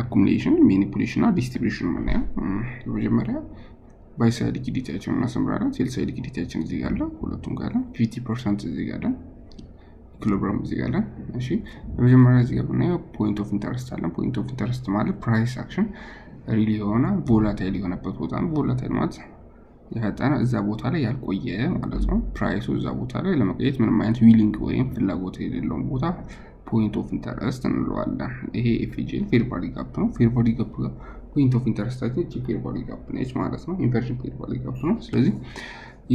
accumulation manipulation እና distribution ማለት ነው በመጀመሪያ ባይ ሳይድ ሊኩዊዲቲያችንን እናሰምራለን ሴል ሳይድ ሊኩዊዲቲያችን እዚህ ጋር አለ ሁለቱም ጋር 50% እዚህ ጋር አለ ኢኩሊብሪየም እዚህ ጋር አለ እሺ በመጀመሪያ እዚህ ጋር ነው ፖይንት ኦፍ ኢንተረስት አለ ፖይንት ኦፍ ኢንተረስት ማለት ፕራይስ አክሽን ሪሊ የሆነ ቮላታይል የሆነበት ቦታ ነው ቮላታይል ማለት የፈጠነ እዛ ቦታ ላይ ያልቆየ ማለት ነው ፕራይሱ እዛ ቦታ ላይ ለመቆየት ምንም አይነት ዊሊንግ ወይም ፍላጎት የሌለው ቦታ ፖይንት ኦፍ ኢንተረስት እንለዋለን ይሄ ኤፍጂኤል ፌር ቫልዩ ጋፕ ነው ፌር ቫልዩ ጋፕ ፖይንት ኦፍ ኢንተረስታችን ፌር ቫልዩ ጋፕ ነች ማለት ነው ኢንቨርዥን ፌር ቫልዩ ጋፕ ነው ስለዚህ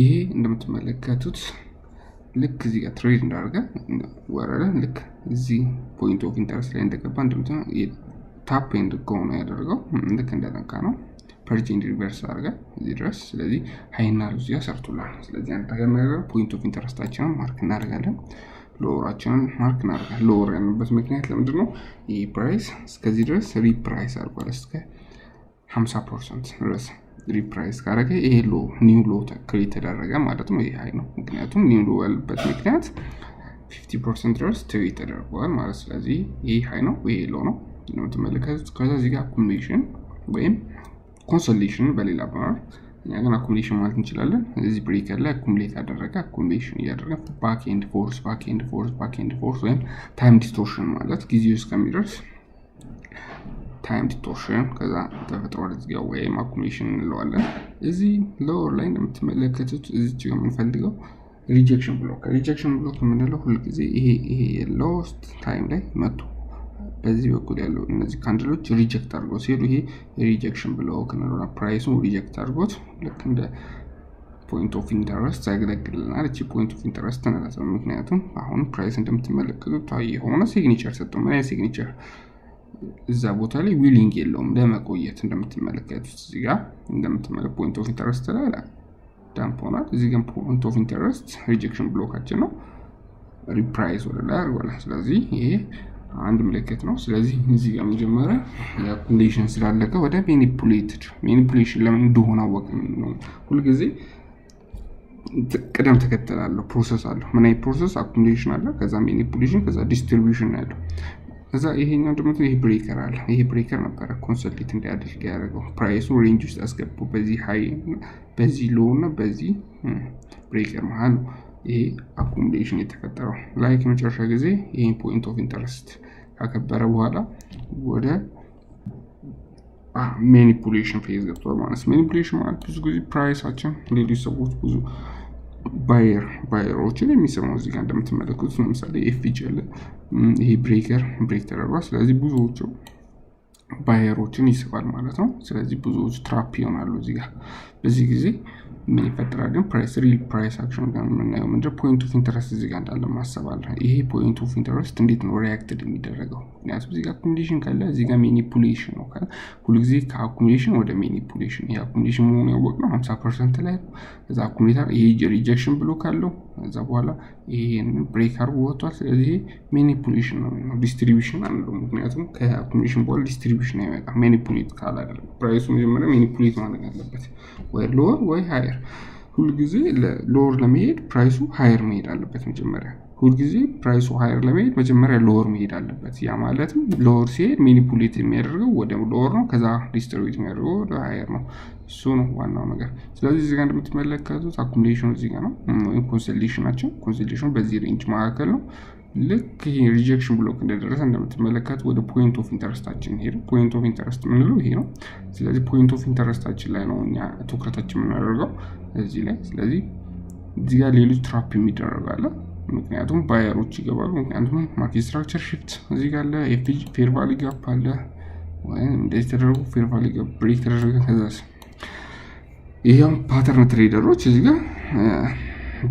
ይሄ እንደምትመለከቱት ልክ እዚህ ጋር ትሬድ እንዳደረገ ወረደ ልክ እዚህ ፖይንት ኦፍ ኢንተረስት ላይ እንደገባ እንደምትመለከቱት ታፕ ኤንድ ጎ ነው ያደረገው ልክ እንደነካ ነው ፐርቼንጅ ሪቨርስ አድርጋ እዚህ ድረስ ስለዚህ ሃይና ሎው እዚህ ሰርቶላል ስለዚህ አንተ ነገር ፖይንት ኦፍ ኢንተረስታችንን ማርክ እናደርጋለን ሎወራችንን ማርክ እናደርጋለን ሎወር ያንበት ምክንያት ለምንድነው ይሄ ፕራይስ እስከዚህ ድረስ ሪፕራይስ አድርጓል እስከ 50% ድረስ ሪፕራይስ ካረገ ይሄ ሎ ኒው ሎ ክሬት ተደረገ ማለት ነው ይሄ ሃይ ነው ምክንያቱም ኒው ሎ ያለበት ምክንያት 50% ድረስ ትሬት ተደርጓል ማለት ስለዚህ ይሄ ሃይ ነው ይሄ ሎ ነው እንደምትመለከቱት ከዛ እዚህ ጋር አኩሙሌሽን ወይም ኮንሶሊዴሽን በሌላ ባር ያገና አኩሙሌሽን ማለት እንችላለን እዚህ ብሬከር ላይ አኩሙሌት ያደረገ አኩሙሌሽን ያደረገ ባክ ኤንድ ፎርስ ወይም ታይም ዲስቶርሽን ማለት ጊዜው እስከሚደርስ ታይም ዲስቶርሽን ከዛ ተፈጥሯል እዚህ ጋር ወይም አኩሙሌሽን እንለዋለን እዚህ ሎወር ላይ እንደምትመለከቱት እዚህ ጋር የምንፈልገው ሪጀክሽን ብሎክ የምንለው ሁሉ ጊዜ ይሄ ሎስት ታይም ላይ መጥቶ በዚህ በኩል ያለው እነዚህ ካንድሎች ሪጀክት አድርገው ሲሄዱ ይሄ ሪጀክሽን ብሎክ ነው ፕራይሱን ሪጀክት አድርጎት ልክ እንደ ፖይንት ኦፍ ኢንተረስት ያገለግልናል እቺ ፖይንት ኦፍ ኢንተረስት ነው ምክንያቱም አሁን ፕራይስ እንደምትመለከቱት ታየ የሆነ ሲግኒቸር ሰጥቶ ምን አይነት ሲግኒቸር እዛ ቦታ ላይ ዊሊንግ የለውም ለመቆየት እንደምትመለከቱት እዚህ ጋር እንደምትመለከቱት ፖይንት ኦፍ ኢንተረስት ላይ ዳምፕ ሆኗል እዚህ ጋር ፖይንት ኦፍ ኢንተረስት ሪጀክሽን ብሎካችን ነው ሪፕራይስ ወደ ላይ አድርጓል ስለዚህ ይሄ አንድ ምልክት ነው ስለዚህ እዚህ ጋር መጀመሪያ የአኩሙሌሽን ስላለቀ ወደ ማኒፑሌሽን ለምን እንደሆነ አወቅን ነው ሁሉ ጊዜ ቅደም ተከተል አለው ፕሮሰስ አለው ምን አይነት ፕሮሰስ አኩሙሌሽን አለ ከዛ ማኒፑሌሽን ከዛ ዲስትሪቢዩሽን አለው ከዛ ይሄኛው ደግሞ ይሄ ብሬከር አለ ይሄ ብሬከር ነበር ኮንሶሊዴት እንዲያደርግ ያደረገው ፕራይሱ ሬንጅ ውስጥ አስገብቶ በዚህ ሃይ በዚህ ሎው እና በዚህ ብሬከር መሃል ነው ይሄ አኩሙሌሽን የተፈጠረው ላይክ መጨረሻ ጊዜ ይሄ ፖይንት ኦፍ ኢንተረስት ካከበረ በኋላ ወደ ማኒፑሌሽን ፌዝ ገብቷል ማለት ማኒፑሌሽን ማለት ብዙ ጊዜ ፕራይሳችን ሌሎች ሰዎች ብዙ ባየሮችን የሚሰማው እዚህ ጋር እንደምትመለከቱት ለምሳሌ ኤፍጂኤል ይሄ ብሬክ ተደርጓል ስለዚህ ብዙዎቹ ባየሮችን ይስባል ማለት ነው ስለዚህ ብዙዎች ትራፕ ይሆናሉ እዚህ ጋር በዚህ ጊዜ ምን ይፈጠራል ግን ፕራይስ ሪል ፕራይስ አክሽን ጋር ምናየው ምንድነው ፖይንት ኦፍ ኢንተረስት እዚህ ጋር እንዳለ ማሰባል ይሄ ፖይንት ኦፍ ኢንተረስት እንዴት ነው ሪአክትድ የሚደረገው ምክንያቱም እዚህ ጋር አኩሙሌሽን ካለ እዚህ ጋር ማኒፑሌሽን ነው ካለ ሁሉ ጊዜ ከአኩሙሌሽን ወደ ማኒፑሌሽን ይሄ አኩሙሌሽን መሆኑ ያወቅነው 50% ላይ እዛ አኩሙሌተር ይሄ ሪጀክሽን ብሎክ አለው ከዛ በኋላ ይሄን ብሬክ አድርጎ ወጥቷል ስለዚህ ማኒፑሌሽን ነው ዲስትሪቢዩሽን አንለው ምክንያቱም ከአኩሙሌሽን በኋላ ዲስትሪቢዩሽን አይመጣም ማኒፑሌት ካላደረገ ፕራይሱ መጀመሪያ ማኒፑሌት ማድረግ አለበት ወይ ሎወር ወይ ሃየር ሁሉ ጊዜ ሎወር ለመሄድ ፕራይሱ ሃየር መሄድ አለበት መጀመሪያ ሁሉ ጊዜ ፕራይሱ ሃየር ለመሄድ መጀመሪያ ሎወር መሄድ አለበት ያ ማለትም ሎወር ሲሄድ ማኒፑሌት የሚያደርገው ወደ ሎወር ነው ከዛ ዲስትሪቢዩት የሚያደርገው ወደ ሃየር ነው እሱ ነው ዋናው ነገር ስለዚህ እዚህ ጋር እንደምትመለከቱት አኩሙሌሽኑ እዚህ ጋር ነው ወይም ኮንሶሊዴሽን በዚህ ሬንጅ መካከል ነው ልክ ይሄ ሪጀክሽን ብሎክ እንደደረሰ እንደምትመለከቱ ወደ ፖይንት ኦፍ ኢንተረስታችን ሄደ ፖይንት ኦፍ ኢንተረስት ምንለው ይሄ ነው ስለዚህ ፖይንት ኦፍ ኢንተረስታችን ላይ ነው እኛ ትኩረታችን የምናደርገው እዚህ ላይ ስለዚህ እዚህ ጋር ሌሎች ትራፕ የሚደረጋለ ምክንያቱም ባየሮች ይገባሉ ምክንያቱም ማርኬት ስትራክቸር ሽፍት እዚህ ጋር አለ ፌር ቫልዩ ጋፕ አለ ወይም እንደዚህ ተደርጎ ፌር ቫልዩ ጋፕ ብሬክ ተደረገ ከዛስ ይሄም ፓተርን ትሬደሮች እዚህ ጋር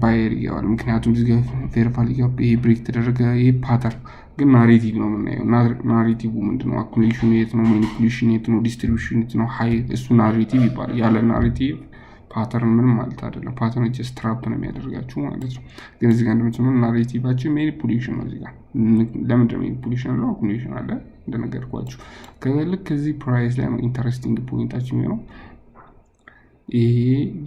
ባየር ይገባል ምክንያቱም እዚህ ጋር ፌር ቫልዩ ጋፕ ይሄ ብሬክ ተደረገ ይሄ ፓተርን ግን ናሬቲቭ ነው የምናየው ናሬቲቭ ምንድነው አኩሙሌሽን የት ነው ማኒፑሌሽን የት ነው ዲስትሪቢዩሽን የት ነው ሃይ እሱ ናሬቲቭ ይባላል ያለ ናሬቲቭ ፓተርን ምንም ማለት አይደለም ፓተርን ጀስት ትራፕ ነው የሚያደርጋችሁ ማለት ነው ግን እዚህ ጋር እንደምትመለከቱት ናሬቲቫችን ማኒፑሌሽን ነው እዚህ ጋር ለምንድነው ማኒፑሌሽን ነው አኩሙሌሽን አለ እንደነገርኳችሁ ከልክ እዚህ ፕራይስ ላይ ነው ኢንተረስቲንግ ፖይንታችን ነው ይሄ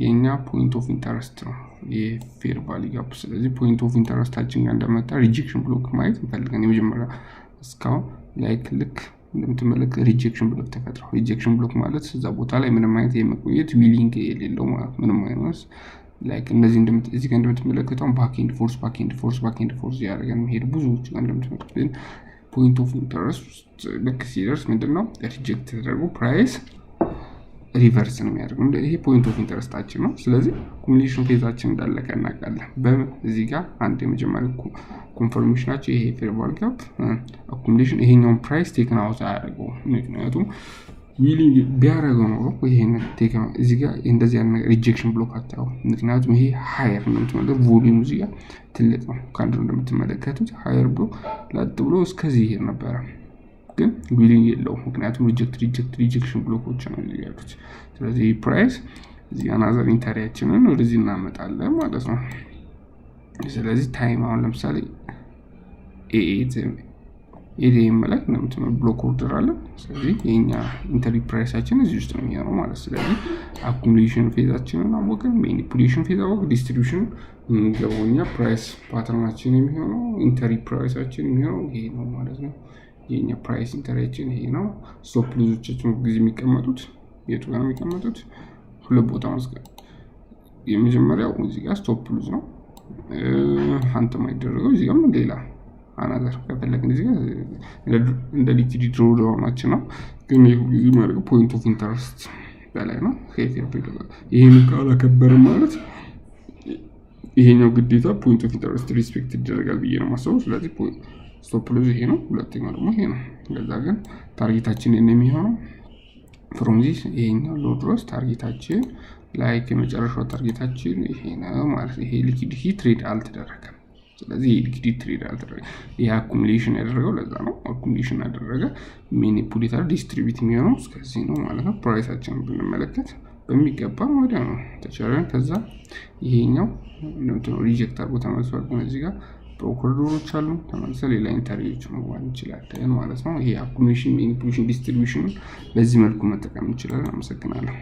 የኛ ፖይንት ኦፍ ኢንተረስት ነው የፌር ቫልዩ ጋፕ ስለዚህ ፖይንት ኦፍ ኢንተረስታችን ጋር እንደመጣ ሪጀክሽን ብሎክ ማየት እንፈልጋለን የመጀመሪያ እስካሁን ላይክ ልክ እንደምትመለከት ሪጀክሽን ብሎክ ተፈጥሯል። ሪጀክሽን ብሎክ ማለት እዛ ቦታ ላይ ምንም አይነት የመቆየት ዊሊንግ የሌለው ማለት ምንም አይነት ላይክ እነዚህ እዚህ ጋር እንደምትመለከተው ባክ ኤንድ ፎርስ ያደርጋል የሚሄድ ብዙዎች ጋር እንደምትመለከቱት ግን ፖይንት ኦፍ ኢንተረስት ልክ ሲደርስ ምንድነው ሪጀክት ተደርጎ ፕራይስ ሪቨርስ ነው የሚያደርገው። ይሄ ፖይንት ኦፍ ኢንተረስታችን ነው። ስለዚህ አኩሙሌሽን ፌዛችን እንዳለቀ እናውቃለን። በዚህ ጋር አንድ የመጀመሪያው ኮንፈርሜሽናቸው ይሄ ፌር ቫልዩ ጋፕ አኩሙሌሽን ይሄኛውን ፕራይስ ቴክን አውት አያደርገውም። ምክንያቱም ዊሊንግ ቢያደርገው ኖሮ ይሄን ቴክን እዚህ ጋር እንደዚህ ያለ ሪጀክሽን ብሎክ አታው። ምክንያቱም ይሄ ሃየር ነው የምትመለከቱት ቮሊዩም እዚህ ጋር ትልቅ ነው። ካንዱ እንደምትመለከቱት ሃየር ብሎ ላጥ ብሎ እስከዚህ ይሄድ ነበረ ግን ዊሊንግ የለው ምክንያቱም ሪጀክሽን ብሎኮች ነው እዚህ ያሉት። ስለዚህ ፕራይስ እዚህ አናዘር ኢንተሪያችንን ወደዚህ እናመጣለን ማለት ነው። ስለዚህ ታይም አሁን ለምሳሌ ኤዲኤም ላይ እንደምትመለከቱት ብሎክ ኦርደር አለ። ስለዚህ የኛ ኢንተሪ ፕራይሳችን እዚህ ውስጥ ነው የሚሆነው ማለት። ስለዚህ አኩሙሌሽን ፌዛችንን አወቅን፣ ማኒፑሌሽን ፌዝ አወቅን፣ ዲስትሪቢዩሽን ገበኛ ፕራይስ ፓተርናችን የሚሆነው ኢንተሪ ፕራይሳችን የሚሆነው ይሄ ነው ማለት ነው። የኛ ፕራይስ ኢንተሪያችን ይሄ ነው። ስቶፕ ሉዞቻችን ጊዜ የሚቀመጡት የቱ ጋር ነው የሚቀመጡት? ሁለት ቦታ ማስቀመጥ። የመጀመሪያው እዚህ ጋር ስቶፕ ሉዝ ነው አንተ ማይደረገው እዚህ ጋር ሌላ አናዘር ከፈለግን እዚህ ጋር እንደ ሊኩዊድ ድሮ ዳውናችን ነው። ግን ይሄ ጊዜ የሚያደርገው ፖይንት ኦፍ ኢንተረስት በላይ ነው። ይሄን ካላከበር ማለት ይሄኛው ግዴታ ፖይንት ኦፍ ኢንተረስት ሪስፔክት ይደረጋል ብዬ ነው የማስበው። ስለዚህ ስቶፕ ሉዝ ይሄ ነው። ሁለተኛው ደግሞ ይሄ ነው። ለዛ ግን ታርጌታችን የሚሆነው ፍሮም ዚስ ይሄኛው ሎ ድረስ ታርጌታችን ላይክ የመጨረሻው ታርጌታችን ይሄ ነው ማለት ይሄ ሊኩዊዲቲ ትሬድ አልተደረገም። ስለዚህ ሊኩዊዲቲ ትሬድ አልተደረገም። ይሄ አኩሙሌሽን ያደረገው ለዛ ነው። አኩሙሌሽን ያደረገ ማኒፑሌተር ዲስትሪቢዩት የሚሆነው እስከዚህ ነው ማለት ነው። ፕራይሳችንን ብንመለከት በሚገባ ወዲያ ነው ተቸረን። ከዛ ይሄኛው እንደምትነው ሪጀክት አድርጎ ተመልሷል። እዚህ ጋር ፕሮኮርዶሮች አሉ ተመልሰ ሌላ ኢንተርቪዎች መዋል እንችላለን ማለት ነው። ይሄ አኩሙሌሽን ማኒፑሌሽን ዲስትሪቢዩሽን በዚህ መልኩ መጠቀም እንችላለን። አመሰግናለሁ።